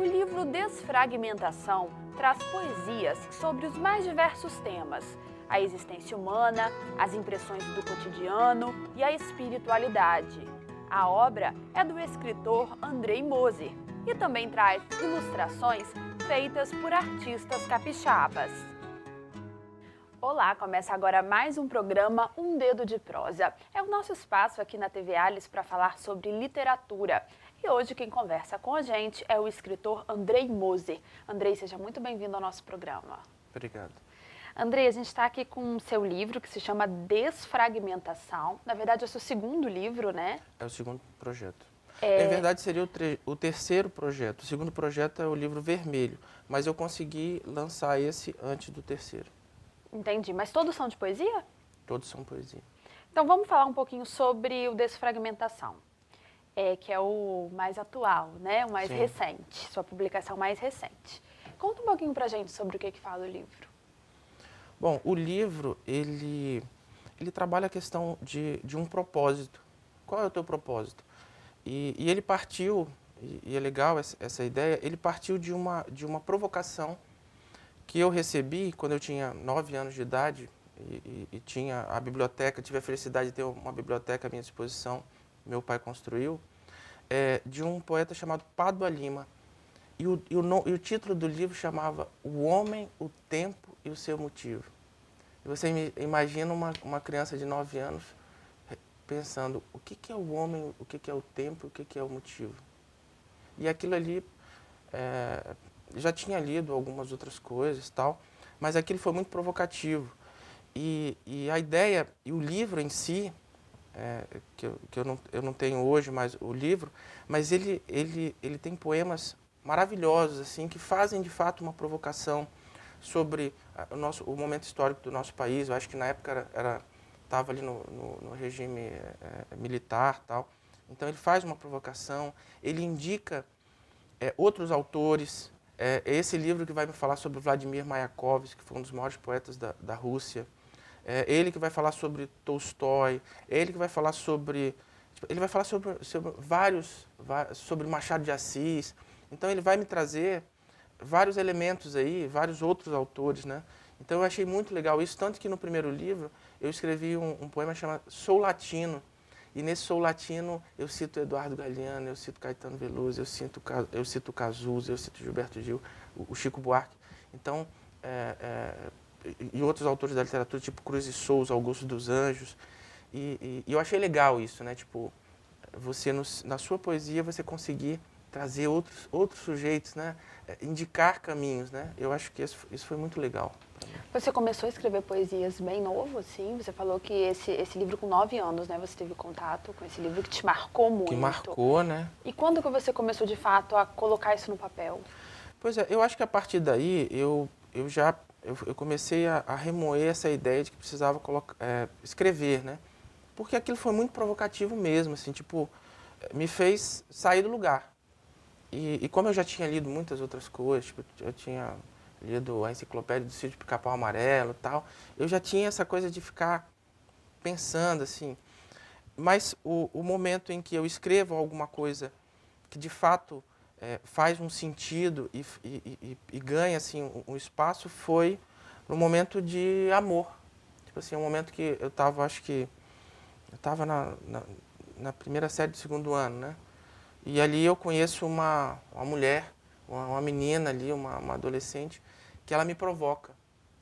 livro Desfragmentação traz poesias sobre os mais diversos temas: a existência humana, as impressões do cotidiano e a espiritualidade. A obra é do escritor Andrei Moser e também traz ilustrações feitas por artistas capixabas. Olá, começa agora mais um programa Um Dedo de Prosa. É o nosso espaço aqui na TV Alice para falar sobre literatura. E hoje quem conversa com a gente é o escritor Andrei Moser. Andrei, seja muito bem-vindo ao nosso programa. Obrigado. Andrei, a gente está aqui com o seu livro que se chama Desfragmentação. Na verdade, é o seu segundo livro, né? É o segundo projeto. Na verdade, seria o terceiro projeto. O segundo projeto é o livro Vermelho, mas eu consegui lançar esse antes do terceiro. Entendi, mas todos são de poesia? Todos são poesia. Então vamos falar um pouquinho sobre o Desfragmentação, que é o mais atual, né? O mais recente, sua publicação mais recente. Conta um pouquinho pra gente sobre o que fala o livro. Bom, o livro, ele trabalha a questão de um propósito. Qual é o teu propósito? E ele partiu, e é legal essa ideia, ele partiu de uma provocação que eu recebi quando eu tinha 9 anos de idade e tinha a biblioteca, tive a felicidade de ter uma biblioteca à minha disposição, meu pai construiu, de um poeta chamado Pádua Lima. E o título do livro chamava O Homem, o Tempo e o Seu Motivo. E você imagina uma criança de 9 anos pensando o que é o homem, o que é o tempo, o que é o motivo. E aquilo ali, já tinha lido algumas outras coisas e tal, mas aquilo foi muito provocativo. E a ideia, e o livro em si, que eu não tenho hoje mais o livro, mas ele tem poemas maravilhosos, assim, que fazem de fato uma provocação sobre o momento histórico do nosso país. Eu acho que na época estava ali no regime militar e tal. Então ele faz uma provocação, ele indica outros autores. Esse livro que vai me falar sobre Vladimir Mayakovsky, que foi um dos maiores poetas da Rússia. Ele que vai falar sobre Tolstói, ele que vai falar sobre... Ele vai falar sobre sobre Machado de Assis. Então ele vai me trazer vários elementos aí, vários outros autores, né? Então eu achei muito legal isso, tanto que no primeiro livro eu escrevi um poema chamado Sou Latino. E nesse Sou Latino eu cito Eduardo Galeano, eu cito Caetano Veloso, eu cito Cazuza, eu cito Gilberto Gil, o Chico Buarque. Então, e outros autores da literatura, tipo Cruz e Souza, Augusto dos Anjos. E eu achei legal isso, né? Tipo, você na sua poesia você conseguir trazer outros sujeitos, né? Indicar caminhos, né? Eu acho que isso foi muito legal. Você começou a escrever poesias bem novo, assim? Você falou que esse livro com 9 anos, né? Você teve contato com esse livro que te marcou muito. Que marcou, né? E quando que você começou, de fato, a colocar isso no papel? Pois é, eu acho que a partir daí eu comecei a remoer essa ideia de que precisava escrever, né? Porque aquilo foi muito provocativo mesmo, assim, tipo, me fez sair do lugar. E como eu já tinha lido muitas outras coisas, tipo, eu tinha lido a enciclopédia do Sítio Pica-Pau Amarelo e tal, eu já tinha essa coisa de ficar pensando, assim. Mas o momento em que eu escrevo alguma coisa que de fato faz um sentido e ganha assim, um espaço foi no momento de amor. Tipo assim, um momento que eu estava, acho que, eu estava na primeira série do segundo ano, né? E ali eu conheço uma mulher, uma menina ali, uma adolescente, que ela me provoca.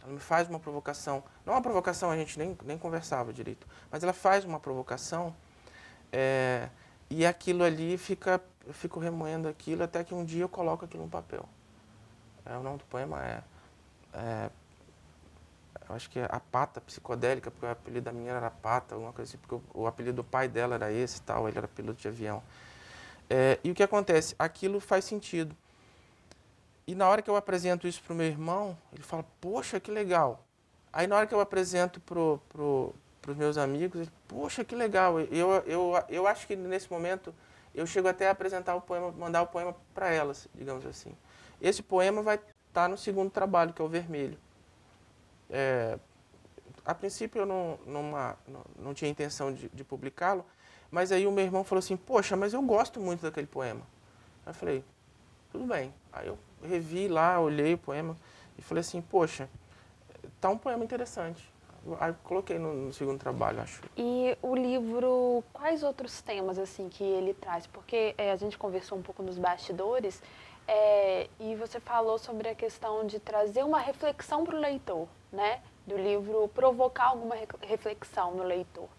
Ela me faz uma provocação. Não uma provocação, a gente nem conversava direito, mas ela faz uma provocação e aquilo ali eu fico remoendo aquilo até que um dia eu coloco aquilo no papel. O nome do poema eu acho que é A Pata Psicodélica, porque o apelido da menina era Pata, alguma coisa assim, porque o apelido do pai dela era esse e tal, ele era piloto de avião. E o que acontece? Aquilo faz sentido. E na hora que eu apresento isso para o meu irmão, ele fala, poxa, que legal. Aí na hora que eu apresento para os meus amigos, ele, poxa, que legal. Eu acho que nesse momento eu chego até a apresentar o poema, mandar o poema para elas, digamos assim. Esse poema vai estar no segundo trabalho, que é o Vermelho. A princípio eu não tinha intenção de publicá-lo, mas aí o meu irmão falou assim, poxa, mas eu gosto muito daquele poema. Aí eu falei, tudo bem. Aí eu revi lá, olhei o poema e falei assim, poxa, tá um poema interessante. Aí eu coloquei no segundo trabalho, acho. E o livro, quais outros temas assim que ele traz? Porque a gente conversou um pouco nos bastidores e você falou sobre a questão de trazer uma reflexão para o leitor, né? Do livro provocar alguma reflexão no leitor.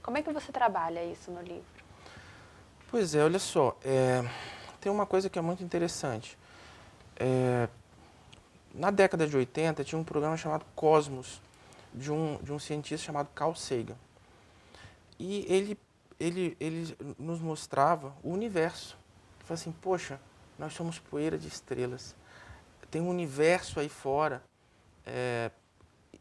Como é que você trabalha isso no livro? Pois é, olha só, tem uma coisa que é muito interessante. Na década de 80 tinha um programa chamado Cosmos, de um cientista chamado Carl Sagan. E ele nos mostrava o universo. Ele falou assim, poxa, nós somos poeira de estrelas. Tem um universo aí fora.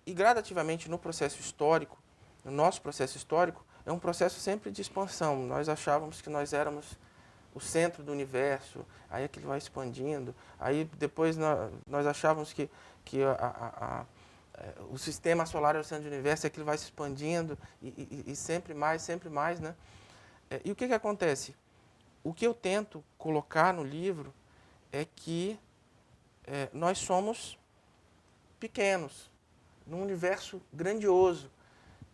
E gradativamente no processo histórico, no nosso processo histórico, é um processo sempre de expansão. Nós achávamos que nós éramos o centro do universo, aí aquilo vai expandindo. Aí depois nós achávamos que o sistema solar é o centro do universo, e aquilo vai se expandindo e sempre mais, né? E o que acontece? O que eu tento colocar no livro é que nós somos pequenos, num universo grandioso,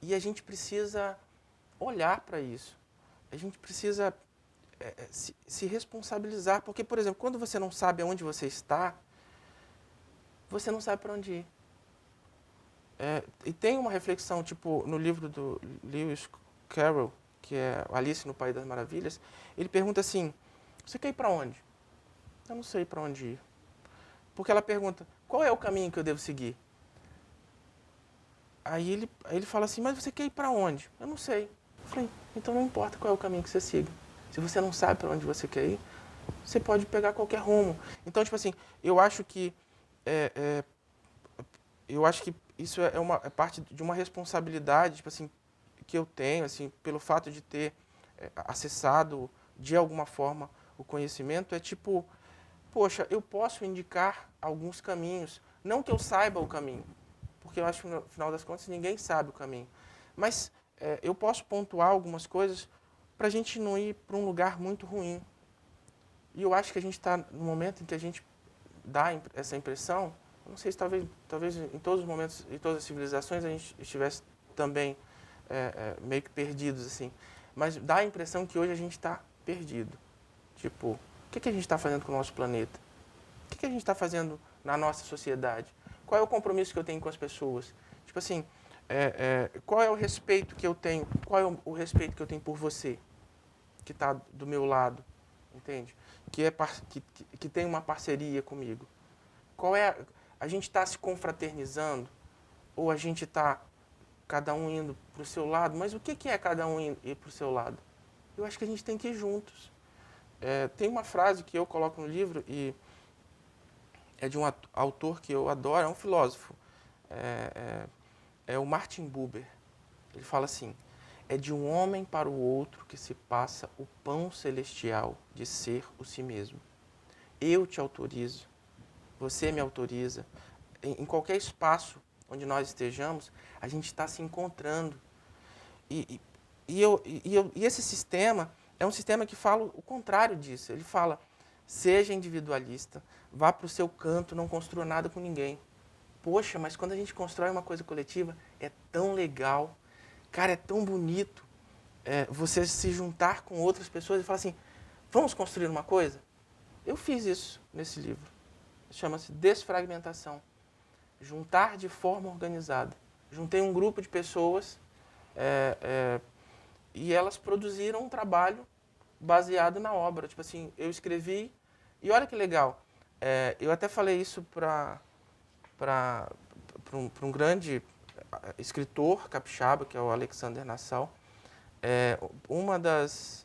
e a gente precisa olhar para isso. A gente precisa se responsabilizar, porque, por exemplo, quando você não sabe aonde você está, você não sabe para onde ir. E tem uma reflexão, tipo, no livro do Lewis Carroll, que é Alice no País das Maravilhas, ele pergunta assim, você quer ir para onde? Eu não sei para onde ir. Porque ela pergunta, qual é o caminho que eu devo seguir? Aí ele fala assim, mas você quer ir para onde? Eu não sei. Eu falei, então não importa qual é o caminho que você siga. Se você não sabe para onde você quer ir, você pode pegar qualquer rumo. Então, tipo assim, eu acho que isso é parte de uma responsabilidade, tipo assim, que eu tenho, assim, pelo fato de ter acessado de alguma forma o conhecimento, é tipo, poxa, eu posso indicar alguns caminhos, não que eu saiba o caminho, porque eu acho que no final das contas ninguém sabe o caminho, mas eu posso pontuar algumas coisas para a gente não ir para um lugar muito ruim. E eu acho que a gente está no momento em que a gente dá essa impressão, não sei se talvez em todos os momentos, em todas as civilizações, a gente estivesse também meio que perdidos, assim. Mas dá a impressão que hoje a gente está perdido. Tipo, o que a gente está fazendo com o nosso planeta? O que a gente está fazendo na nossa sociedade? Qual é o compromisso que eu tenho com as pessoas? Tipo assim, qual é o respeito que eu tenho? Qual é o respeito que eu tenho por você, que está do meu lado, entende? Que tem uma parceria comigo. Qual é a gente está se confraternizando ou a gente está cada um indo para o seu lado? Mas o que é cada um ir para o seu lado? Eu acho que a gente tem que ir juntos. Tem uma frase que eu coloco no livro e é de um autor que eu adoro, é um filósofo. É o Martin Buber. Ele fala assim, é de um homem para o outro que se passa o pão celestial de ser o si mesmo. Eu te autorizo, você me autoriza. Em qualquer espaço onde nós estejamos, a gente está se encontrando. E esse sistema é um sistema que fala o contrário disso. Ele fala, seja individualista, vá para o seu canto, não construa nada com ninguém. Poxa, mas quando a gente constrói uma coisa coletiva, é tão legal. Cara, é tão bonito você se juntar com outras pessoas e falar assim, vamos construir uma coisa? Eu fiz isso nesse livro. Chama-se Desfragmentação. Juntar de forma organizada. Juntei um grupo de pessoas e elas produziram um trabalho baseado na obra. Tipo assim, eu escrevi e olha que legal. Eu até falei isso para um grande escritor capixaba, que é o Alexander Nassau. Uma das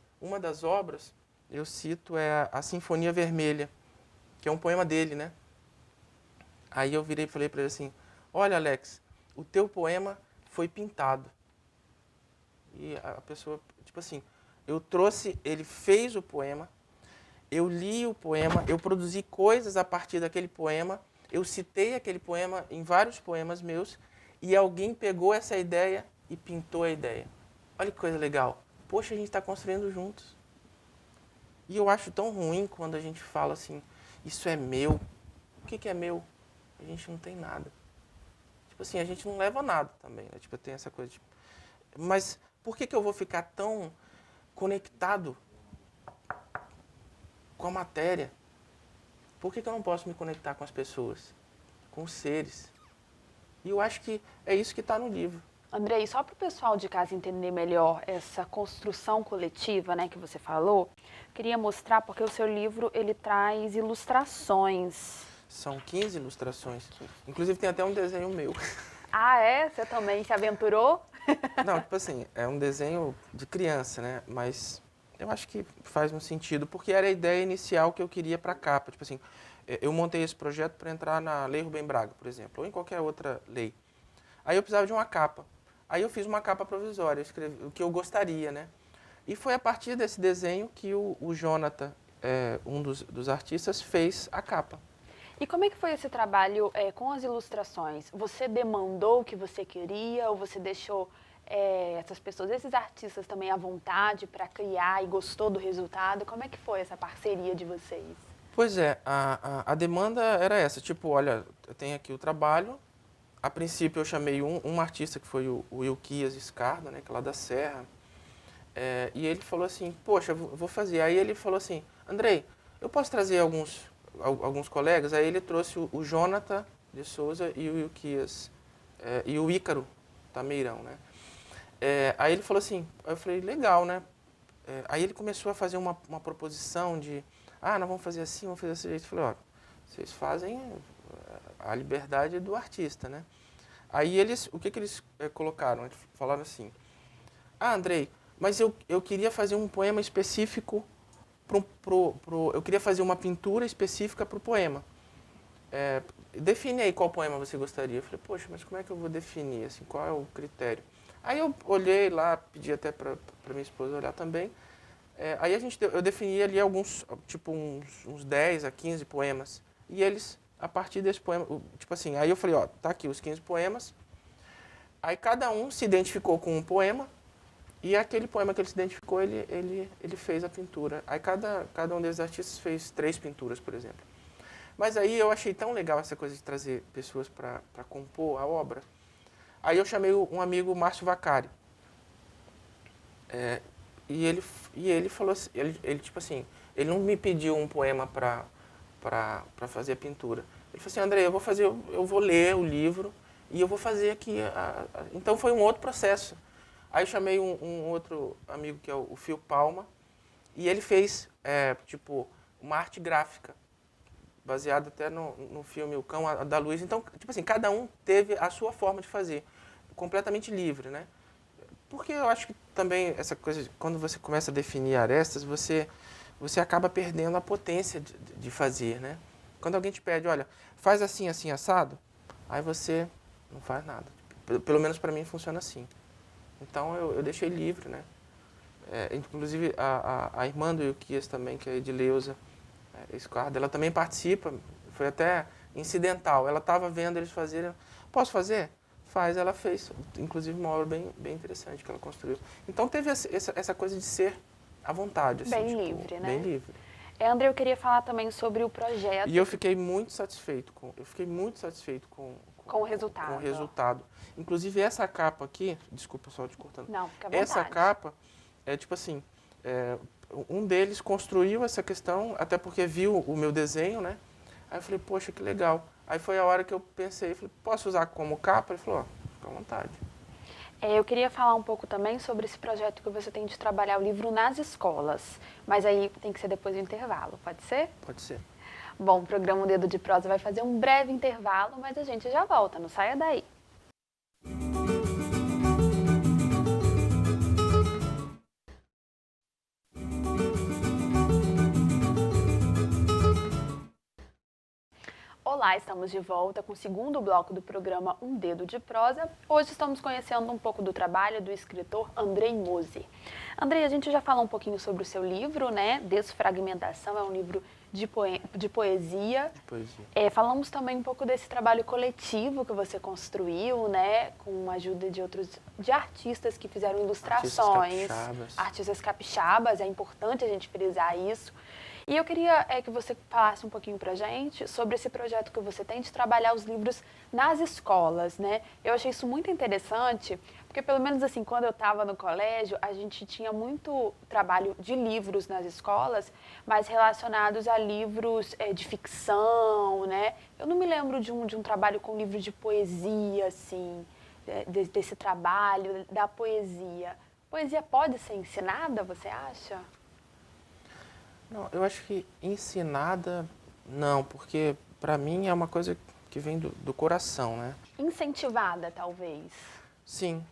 obras, eu cito, é a Sinfonia Vermelha, que é um poema dele, né? Aí eu virei e falei para ele assim, olha, Alex, o teu poema foi pintado. E a pessoa, tipo assim, ele fez o poema, eu li o poema, eu produzi coisas a partir daquele poema, eu citei aquele poema em vários poemas meus, e alguém pegou essa ideia e pintou a ideia. Olha que coisa legal. Poxa, a gente está construindo juntos. E eu acho tão ruim quando a gente fala assim, isso é meu. O que é meu? A gente não tem nada. Tipo assim, a gente não leva nada também, né? Tipo, tem essa coisa de... Mas por que eu vou ficar tão conectado com a matéria? Por que eu não posso me conectar com as pessoas? Com os seres? E eu acho que é isso que está no livro. Andrei, só para o pessoal de casa entender melhor essa construção coletiva, né, que você falou, queria mostrar porque o seu livro ele traz ilustrações. São 15 ilustrações. Inclusive tem até um desenho meu. Ah, é? Você também se aventurou? Não, tipo assim, é um desenho de criança, né? Mas eu acho que faz um sentido, porque era a ideia inicial que eu queria para a capa. Tipo assim, eu montei esse projeto para entrar na Lei Rubem Braga, por exemplo, ou em qualquer outra lei. Aí eu precisava de uma capa. Aí eu fiz uma capa provisória, eu escrevi o que eu gostaria, né? E foi a partir desse desenho que o Jonathan, um dos artistas, fez a capa. E como é que foi esse trabalho com as ilustrações? Você demandou o que você queria ou você deixou essas pessoas, esses artistas também à vontade para criar e gostou do resultado? Como é que foi essa parceria de vocês? Pois é, a demanda era essa, tipo, olha, eu tenho aqui o trabalho. A princípio eu chamei um artista que foi o Ilquias Scarda, né, que é lá da Serra, e ele falou assim, poxa, eu vou fazer. Aí ele falou assim, Andrei, eu posso trazer alguns colegas? Aí ele trouxe o Jonathan de Souza e o Ilquias, e o Ícaro Tameirão, né. Aí ele falou assim, aí eu falei, legal, né. Aí ele começou a fazer uma proposição de, nós vamos fazer assim, vamos fazer desse jeito. Eu falei, ó, vocês fazem a liberdade do artista, né. Aí eles, o que eles colocaram? Eles falaram assim, Andrei, mas eu queria fazer um poema específico, eu queria fazer uma pintura específica para o poema. Define aí qual poema você gostaria. Eu falei, poxa, mas como é que eu vou definir? Assim, qual é o critério? Aí eu olhei lá, pedi até para minha esposa olhar também. Aí eu defini ali alguns, tipo uns 10 a 15 poemas. E eles, a partir desse poema, tipo assim, aí eu falei, ó, tá aqui os 15 poemas. Aí cada um se identificou com um poema. E aquele poema que ele se identificou, ele fez a pintura. Aí cada um desses artistas fez 3 pinturas, por exemplo. Mas aí eu achei tão legal essa coisa de trazer pessoas para compor a obra. Aí eu chamei um amigo, Márcio Vacari. E ele falou assim, ele tipo assim, ele não me pediu um poema para fazer a pintura. Ele falou assim, André, eu vou ler o livro e eu vou fazer aqui. Então foi um outro processo. Aí eu chamei um outro amigo que é o Fio Palma e ele fez tipo uma arte gráfica baseada até no filme O Cão da Luz. Então, tipo assim, cada um teve a sua forma de fazer, completamente livre, né? Porque eu acho que também essa coisa, quando você começa a definir arestas, você acaba perdendo a potência de fazer, né? Quando alguém te pede, olha, faz assim, assim, assado, aí você não faz nada. Pelo menos para mim funciona assim. Então eu deixei livre, né? Inclusive a irmã do Ilquias também, que é a Edileuza Escarda, ela também participa, foi até incidental. Ela estava vendo eles fazerem, posso fazer? Faz, ela fez, inclusive uma obra bem interessante que ela construiu. Então teve essa coisa de ser à vontade. Assim, Bem tipo, livre, né? Bem livre. André, eu queria falar também sobre o projeto. E eu fiquei muito satisfeito com o resultado. Com o resultado. Inclusive essa capa aqui, desculpa só te cortando. Não, fica à vontade. Essa capa é tipo assim, um deles construiu essa questão, até porque viu o meu desenho, né? Aí eu falei, poxa, que legal. Aí foi a hora que eu pensei, falei, posso usar como capa? Ele falou, fica à vontade. Eu queria falar um pouco também sobre esse projeto que você tem de trabalhar o livro nas escolas, mas aí tem que ser depois do intervalo, pode ser? Pode ser. Bom, o programa O Dedo de Prosa vai fazer um breve intervalo, mas a gente já volta, não saia daí. Olá, estamos de volta com o segundo bloco do programa Um Dedo de Prosa. Hoje estamos conhecendo um pouco do trabalho do escritor Andrei Moser. Andrei, a gente já falou um pouquinho sobre o seu livro, né? Desfragmentação, é um livro de poesia. Falamos também um pouco desse trabalho coletivo que você construiu, né? Com a ajuda de artistas que fizeram ilustrações. Artistas capixabas. É importante a gente frisar isso. E eu queria que você falasse um pouquinho pra gente sobre esse projeto que você tem de trabalhar os livros nas escolas, né? Eu achei isso muito interessante, porque pelo menos assim, quando eu estava no colégio, a gente tinha muito trabalho de livros nas escolas, mas relacionados a livros de ficção, né? Eu não me lembro de um trabalho com livro de poesia, assim, desse trabalho da poesia. Poesia pode ser ensinada, você acha? Não, eu acho que ensinada, não, porque para mim é uma coisa que vem do coração, né? Incentivada, talvez. Sim,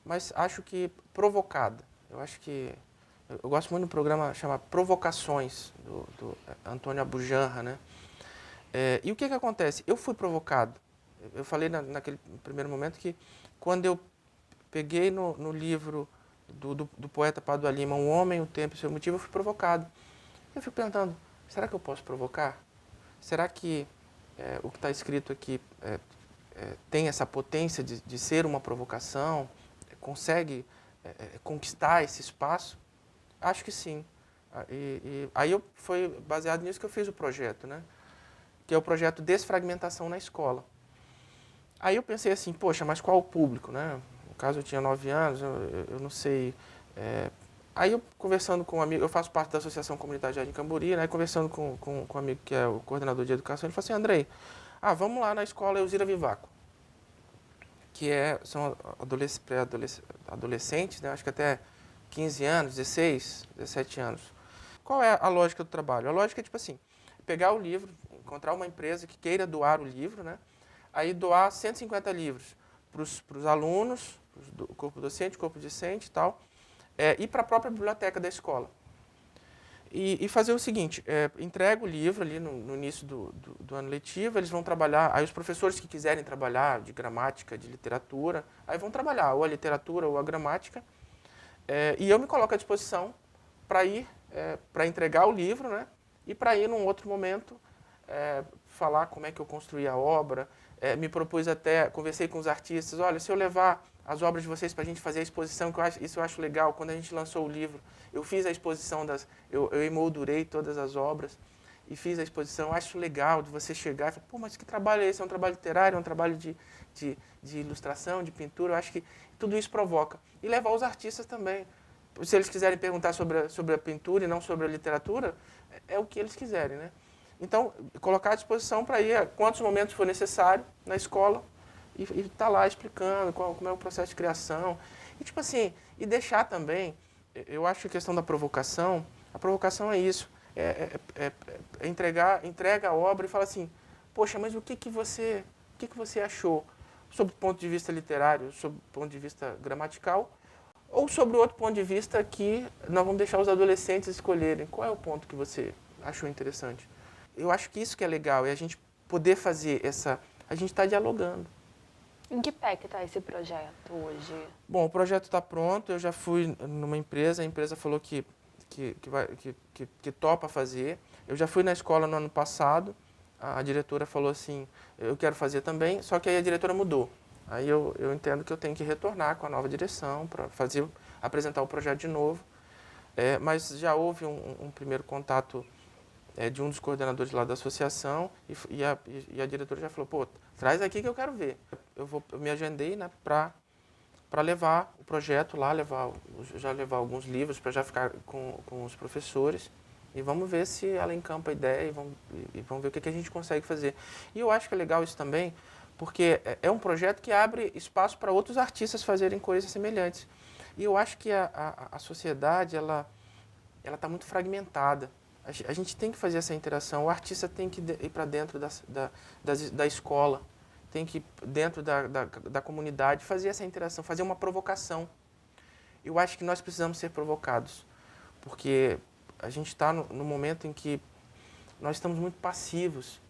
mas acho que provocada. Eu acho que eu gosto muito do programa chamado Provocações, do Antônio Abujanra, né? E o que acontece? Eu fui provocado. Eu falei naquele primeiro momento que quando eu peguei no livro do poeta Padua Lima, Um Homem, o Tempo e Seu Motivo, eu fui provocado. Eu fico perguntando, será que eu posso provocar? Será que o que está escrito aqui tem essa potência de ser uma provocação? Consegue conquistar esse espaço? Acho que sim. Aí foi baseado nisso que eu fiz o projeto, né? Que é o projeto Desfragmentação na Escola. Aí eu pensei assim, poxa, mas qual o público, né? No caso eu tinha 9 anos, eu não sei. Aí eu conversando com um amigo, eu faço parte da Associação Comunitária Jardim Camburi, né? Conversando com um amigo que é o coordenador de educação, ele falou assim, Andrei, vamos lá na escola Elzira Vivaco, que são adolescentes, né? Acho que até 15 anos, 16, 17 anos. Qual é a lógica do trabalho? A lógica é tipo assim, pegar o livro, encontrar uma empresa que queira doar o livro, né? Aí doar 150 livros para os alunos, do corpo docente, corpo discente e tal, e para a própria biblioteca da escola. E fazer o seguinte, entrega o livro ali no início do ano letivo, eles vão trabalhar, aí os professores que quiserem trabalhar de gramática, de literatura, aí vão trabalhar ou a literatura ou a gramática, e eu me coloco à disposição para ir, para entregar o livro, né? E para ir num outro momento, falar como é que eu construí a obra, me propus até, conversei com os artistas, olha, se eu levar as obras de vocês para a gente fazer a exposição, isso eu acho legal, quando a gente lançou o livro, eu fiz a exposição, eu emoldurei todas as obras e fiz a exposição, eu acho legal de você chegar e falar, pô, mas que trabalho é esse? É um trabalho literário, é um trabalho de ilustração, de pintura, eu acho que tudo isso provoca. E levar os artistas também. Se eles quiserem perguntar sobre a pintura e não sobre a literatura, é o que eles quiserem, né? Então, colocar à disposição para ir a quantos momentos for necessário na escola e estar lá explicando como é o processo de criação. E, tipo assim, e deixar também, eu acho que a questão da provocação, a provocação é isso, entrega a obra e fala assim, poxa, mas o que você achou? Sob o ponto de vista literário, sob o ponto de vista gramatical, ou sobre outro ponto de vista que nós vamos deixar os adolescentes escolherem. Qual é o ponto que você achou interessante? Eu acho que isso que é legal, é a gente poder fazer a gente está dialogando. Em que pé que está esse projeto hoje? Bom, o projeto está pronto, eu já fui numa empresa, a empresa falou que topa fazer. Eu já fui na escola no ano passado, a diretora falou assim, eu quero fazer também, só que aí a diretora mudou. Aí eu entendo que eu tenho que retornar com a nova direção para apresentar o projeto de novo. Mas já houve um primeiro contato de um dos coordenadores lá da associação e a diretora já falou, pô, traz aqui que eu quero ver. Eu me agendei, né, para levar o projeto lá, levar alguns livros para já ficar com os professores e vamos ver se ela encampa a ideia e vamos ver o que a gente consegue fazer. E eu acho que é legal isso também, porque é um projeto que abre espaço para outros artistas fazerem coisas semelhantes. E eu acho que a sociedade, ela está muito fragmentada. A gente tem que fazer essa interação, o artista tem que ir para dentro da escola, tem que ir dentro da comunidade, fazer essa interação, fazer uma provocação. Eu acho que nós precisamos ser provocados, porque a gente está no momento em que nós estamos muito passivos.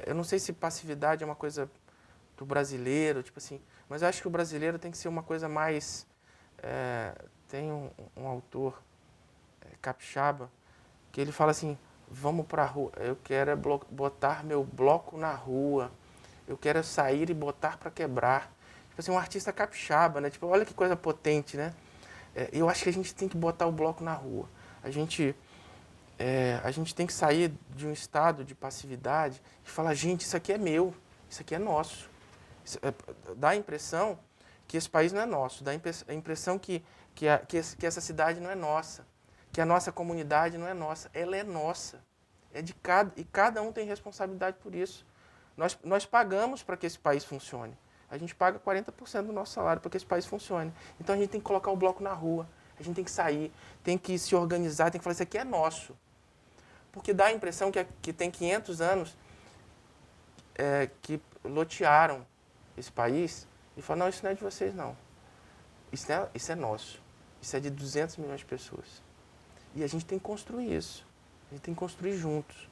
Eu não sei se passividade é uma coisa do brasileiro, tipo assim, mas eu acho que o brasileiro tem que ser uma coisa mais... tem um autor, capixaba, que ele fala assim, vamos para a rua, eu quero botar meu bloco na rua, eu quero sair e botar para quebrar. Tipo assim, um artista capixaba, né? Tipo, olha que coisa potente, né? Eu acho que a gente tem que botar o bloco na rua. A gente a gente tem que sair de um estado de passividade e falar, gente, isso aqui é meu, isso aqui é nosso. Dá a impressão que esse país não é nosso, dá a impressão que essa cidade não é nossa, que a nossa comunidade não é nossa, ela é nossa. E cada um tem responsabilidade por isso. Nós pagamos para que esse país funcione. A gente paga 40% do nosso salário para que esse país funcione. Então a gente tem que colocar o bloco na rua, a gente tem que sair, tem que se organizar, tem que falar, isso aqui é nosso. Porque dá a impressão que tem 500 anos que lotearam esse país e falam, não, isso não é de vocês, não. Isso é nosso. Isso é de 200 milhões de pessoas. E a gente tem que construir isso. A gente tem que construir juntos.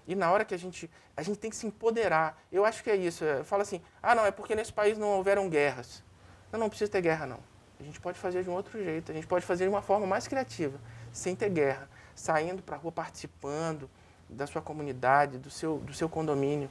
E na hora que a gente tem que se empoderar. Eu acho que é isso. Eu falo assim, não, é porque nesse país não houveram guerras. Não precisa ter guerra, não. A gente pode fazer de um outro jeito. A gente pode fazer de uma forma mais criativa, sem ter guerra. Saindo para a rua, participando da sua comunidade, do seu condomínio.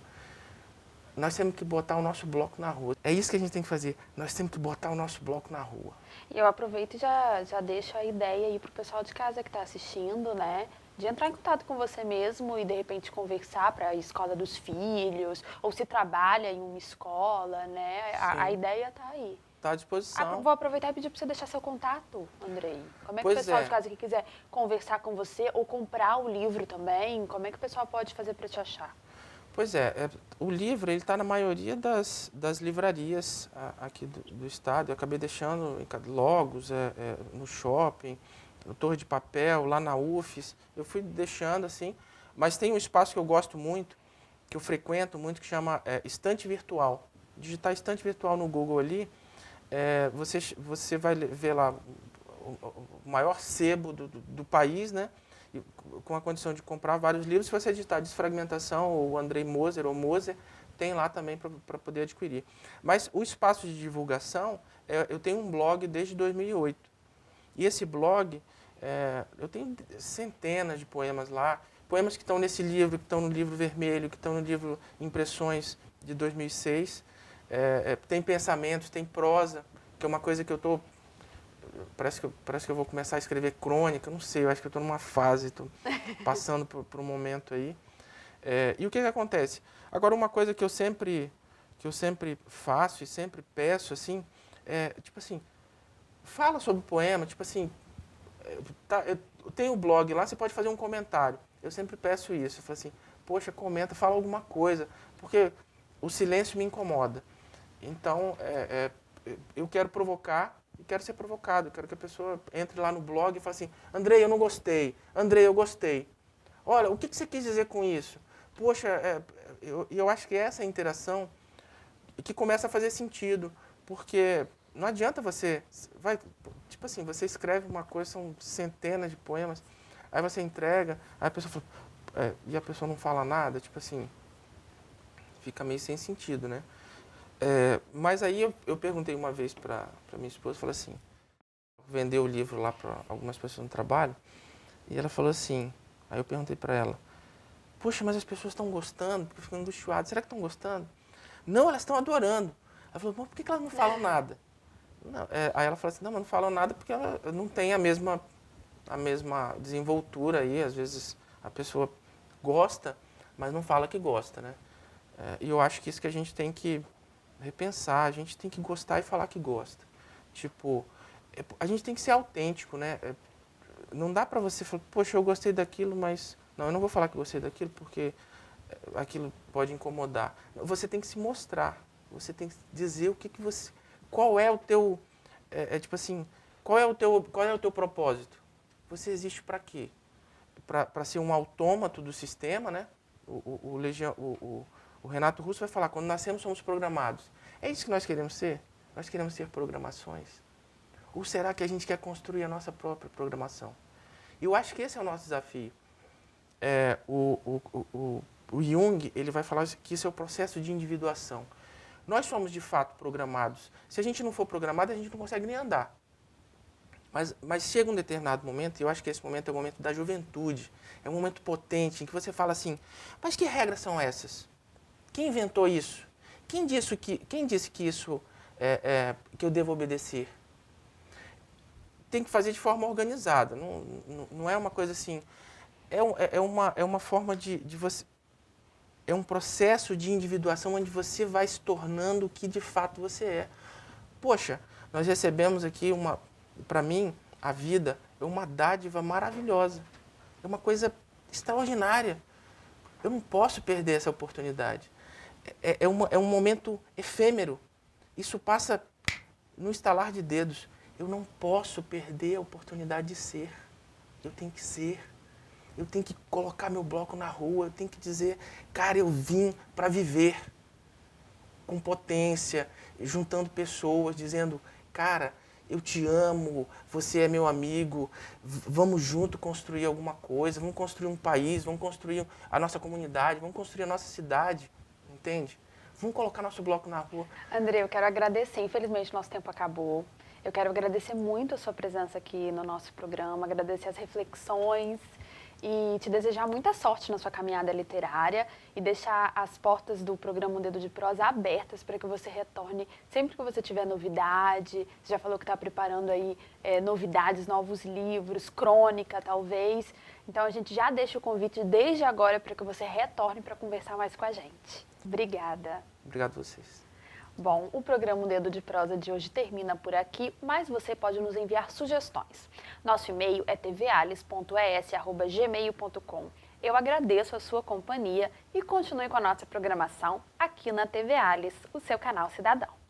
Nós temos que botar o nosso bloco na rua. É isso que a gente tem que fazer. Nós temos que botar o nosso bloco na rua. E eu aproveito e já deixo a ideia aí para o pessoal de casa que está assistindo, né? De entrar em contato com você mesmo e, de repente, conversar para a escola dos filhos, ou se trabalha em uma escola, né? A ideia está aí. Está à disposição. Vou aproveitar e pedir para você deixar seu contato, Andrei. Como é que o Pois pessoal de casa que quiser conversar com você ou comprar o livro também, como é que o pessoal pode fazer para te achar? Pois o livro está na maioria das livrarias aqui do estado. Eu acabei deixando em Logos, no shopping, no Torre de Papel, lá na UFES. Eu fui deixando assim, mas tem um espaço que eu gosto muito, que eu frequento muito, que chama Estante Virtual. Digitar Estante Virtual no Google ali, você vai ver lá o maior sebo do país, né? E com a condição de comprar vários livros. Se você digitar Desfragmentação ou Andrei Moser ou Moser, tem lá também para poder adquirir. Mas o espaço de divulgação, eu tenho um blog desde 2008. E esse blog, eu tenho centenas de poemas lá, poemas que estão nesse livro, que estão no livro vermelho, que estão no livro Impressões de 2006. Tem pensamentos, tem prosa, que é uma coisa que eu estou... Parece que eu vou começar a escrever crônica, não sei, eu acho que eu estou numa fase, estou passando por um momento aí. E o que acontece? Agora, uma coisa que eu sempre faço e sempre peço, assim, tipo assim, fala sobre o poema, tipo assim, eu tenho um blog lá, você pode fazer um comentário. Eu sempre peço isso, eu falo assim, poxa, comenta, fala alguma coisa, porque o silêncio me incomoda. Então, eu quero provocar e quero ser provocado. Eu quero que a pessoa entre lá no blog e fale assim, Andrei, eu não gostei. Andrei, eu gostei. Olha, o que você quis dizer com isso? Poxa, eu acho que essa é a interação que começa a fazer sentido, porque não adianta você... tipo assim, você escreve uma coisa, são centenas de poemas, aí você entrega, aí a pessoa fala, e a pessoa não fala nada, tipo assim, fica meio sem sentido, né? Mas aí eu perguntei uma vez para minha esposa, falei assim, vender o livro lá para algumas pessoas no trabalho, e ela falou assim, aí eu perguntei para ela, poxa, mas as pessoas estão gostando, porque ficam angustiadas, será que estão gostando? Não, elas estão adorando. Ela falou, por que elas não falam nada? Não, aí ela falou assim, não, mas não falam nada porque ela não tem a mesma desenvoltura aí, às vezes a pessoa gosta, mas não fala que gosta, né? E eu acho que isso que a gente tem que repensar, a gente tem que gostar e falar que gosta. Tipo, a gente tem que ser autêntico, né? Não dá pra você falar, poxa, eu gostei daquilo, mas... Não, eu não vou falar que gostei daquilo porque aquilo pode incomodar. Você tem que se mostrar, você tem que dizer o que você... Qual é o teu... tipo assim, qual é o teu propósito? Você existe para quê? Para ser um autômato do sistema, né? O Renato Russo vai falar, quando nascemos somos programados. É isso que nós queremos ser? Nós queremos ser programações? Ou será que a gente quer construir a nossa própria programação? E eu acho que esse é o nosso desafio. O Jung, ele vai falar que isso é o processo de individuação. Nós somos, de fato, programados. Se a gente não for programado, a gente não consegue nem andar. Mas chega um determinado momento, e eu acho que esse momento é o momento da juventude, é um momento potente, em que você fala assim, mas que regras são essas? Quem inventou isso? Quem disse que isso que eu devo obedecer? tem que fazer de forma organizada. Não é uma coisa assim. É uma forma de você. É um processo de individuação onde você vai se tornando o que de fato você é. Poxa, nós recebemos aqui para mim, a vida é uma dádiva maravilhosa. É uma coisa extraordinária. Eu não posso perder essa oportunidade. É um momento efêmero. Isso passa no estalar de dedos. Eu não posso perder a oportunidade de ser. Eu tenho que ser. Eu tenho que colocar meu bloco na rua. Eu tenho que dizer, cara, eu vim para viver. Com potência, juntando pessoas, dizendo, cara, eu te amo, você é meu amigo, vamos junto construir alguma coisa, vamos construir um país, vamos construir a nossa comunidade, vamos construir a nossa cidade, entende? Vamos colocar nosso bloco na rua. André, eu quero agradecer, infelizmente nosso tempo acabou. Eu quero agradecer muito a sua presença aqui no nosso programa, agradecer as reflexões e te desejar muita sorte na sua caminhada literária e deixar as portas do programa Um Dedo de Prosa abertas para que você retorne sempre que você tiver novidade. Você já falou que está preparando aí novidades, novos livros, crônica talvez. Então a gente já deixa o convite desde agora para que você retorne para conversar mais com a gente. Obrigada. Obrigado a vocês. Bom, o programa Um Dedo de Prosa de hoje termina por aqui, mas você pode nos enviar sugestões. Nosso e-mail é tvalice.es@gmail.com. Eu agradeço a sua companhia e continue com a nossa programação aqui na TV Alice, o seu canal cidadão.